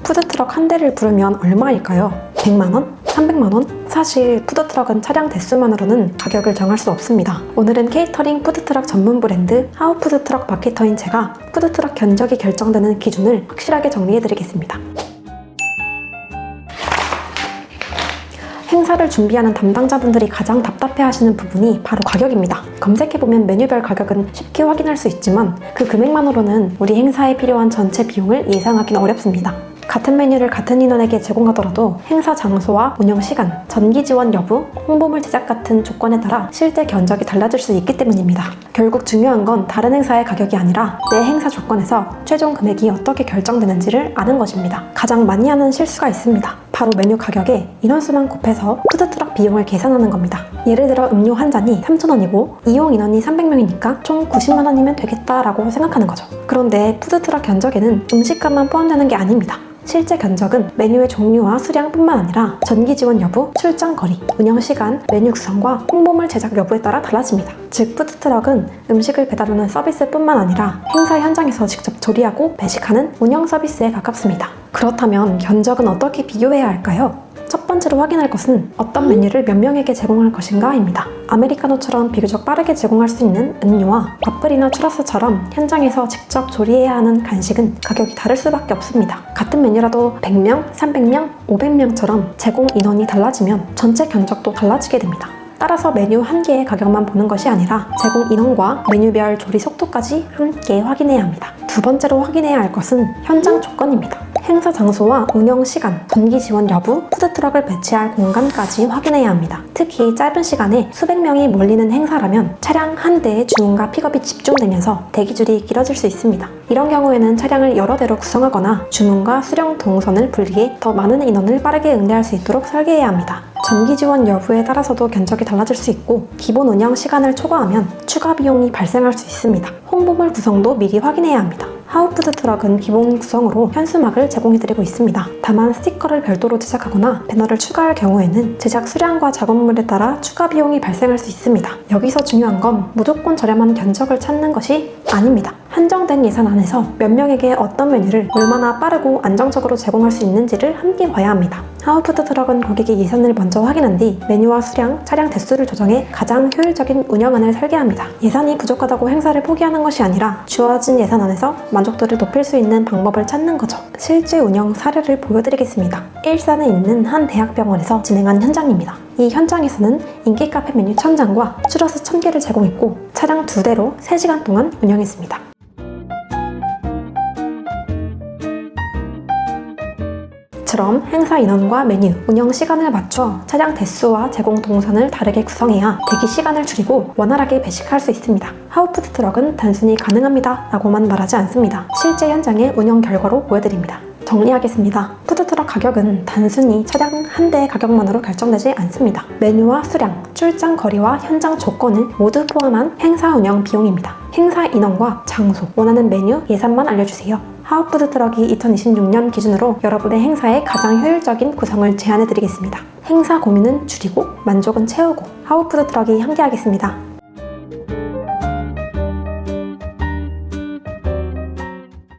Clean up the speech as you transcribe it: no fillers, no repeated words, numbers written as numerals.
푸드트럭 한 대를 부르면 얼마일까요? 100만원? 300만원? 사실 푸드트럭은 차량 대수만으로는 가격을 정할 수 없습니다. 오늘은 케이터링 푸드트럭 전문 브랜드 하우푸드트럭 마케터인 제가 푸드트럭 견적이 결정되는 기준을 확실하게 정리해드리겠습니다. 행사를 준비하는 담당자분들이 가장 답답해하시는 부분이 바로 가격입니다. 검색해보면 메뉴별 가격은 쉽게 확인할 수 있지만 그 금액만으로는 우리 행사에 필요한 전체 비용을 예상하기는 어렵습니다. 같은 메뉴를 같은 인원에게 제공하더라도 행사 장소와 운영 시간, 전기 지원 여부, 홍보물 제작 같은 조건에 따라 실제 견적이 달라질 수 있기 때문입니다. 결국 중요한 건 다른 행사의 가격이 아니라 내 행사 조건에서 최종 금액이 어떻게 결정되는지를 아는 것입니다. 가장 많이 하는 실수가 있습니다. 바로 메뉴 가격에 인원수만 곱해서 푸드트럭 비용을 계산하는 겁니다. 예를 들어 음료 한 잔이 3,000원이고 이용 인원이 300명이니까 총 90만원이면 되겠다라고 생각하는 거죠. 그런데 푸드트럭 견적에는 음식값만 포함되는 게 아닙니다. 실제 견적은 메뉴의 종류와 수량뿐만 아니라 전기 지원 여부, 출장 거리, 운영 시간, 메뉴 구성과 홍보물 제작 여부에 따라 달라집니다. 즉 푸드트럭은 음식을 배달하는 서비스뿐만 아니라 행사 현장에서 직접 조리하고 배식하는 운영 서비스에 가깝습니다. 그렇다면 견적은 어떻게 비교해야 할까요? 첫 번째로 확인할 것은 어떤 메뉴를 몇 명에게 제공할 것인가 입니다. 아메리카노처럼 비교적 빠르게 제공할 수 있는 음료와 와플이나 추러스처럼 현장에서 직접 조리해야 하는 간식은 가격이 다를 수밖에 없습니다. 같은 메뉴라도 100명, 300명, 500명처럼 제공 인원이 달라지면 전체 견적도 달라지게 됩니다. 따라서 메뉴 한 개의 가격만 보는 것이 아니라 제공 인원과 메뉴별 조리 속도까지 함께 확인해야 합니다. 두 번째로 확인해야 할 것은 현장 조건입니다. 행사 장소와 운영 시간, 전기 지원 여부, 푸드트럭을 배치할 공간까지 확인해야 합니다. 특히 짧은 시간에 수백 명이 몰리는 행사라면 차량 한 대의 주문과 픽업이 집중되면서 대기줄이 길어질 수 있습니다. 이런 경우에는 차량을 여러 대로 구성하거나 주문과 수령 동선을 분리해 더 많은 인원을 빠르게 응대할 수 있도록 설계해야 합니다. 전기 지원 여부에 따라서도 견적이 달라질 수 있고 기본 운영 시간을 초과하면 추가 비용이 발생할 수 있습니다. 홍보물 구성도 미리 확인해야 합니다. 하우푸드트럭은 기본 구성으로 현수막을 제공해드리고 있습니다. 다만 스티커를 별도로 제작하거나 배너를 추가할 경우에는 제작 수량과 작업물에 따라 추가 비용이 발생할 수 있습니다. 여기서 중요한 건 무조건 저렴한 견적을 찾는 것이 아닙니다. 한정된 예산 안에서 몇 명에게 어떤 메뉴를 얼마나 빠르고 안정적으로 제공할 수 있는지를 함께 봐야 합니다. 하우푸드트럭은 고객의 예산을 먼저 확인한 뒤 메뉴와 수량, 차량 대수를 조정해 가장 효율적인 운영안을 설계합니다. 예산이 부족하다고 행사를 포기하는 것이 아니라 주어진 예산 안에서 만족도를 높일 수 있는 방법을 찾는 거죠. 실제 운영 사례를 보여드리겠습니다. 일산에 있는 한 대학병원에서 진행한 현장입니다. 이 현장에서는 인기 카페 메뉴 1000장과 추러스 1000개를 제공했고 차량 2대로 3시간 동안 운영했습니다. 처럼 행사 인원과 메뉴, 운영 시간을 맞춰 차량 대수와 제공 동선을 다르게 구성해야 대기 시간을 줄이고 원활하게 배식할 수 있습니다. 하우푸드트럭은 단순히 가능합니다 라고만 말하지 않습니다. 실제 현장의 운영 결과로 보여드립니다. 정리하겠습니다. 푸드트럭 가격은 단순히 차량 한 대의 가격만으로 결정되지 않습니다. 메뉴와 수량, 출장 거리와 현장 조건을 모두 포함한 행사 운영 비용입니다. 행사 인원과 장소, 원하는 메뉴, 예산만 알려주세요. 하우푸드트럭이 2026년 기준으로 여러분의 행사에 가장 효율적인 구성을 제안해드리겠습니다. 행사 고민은 줄이고 만족은 채우고 하우푸드트럭이 함께하겠습니다.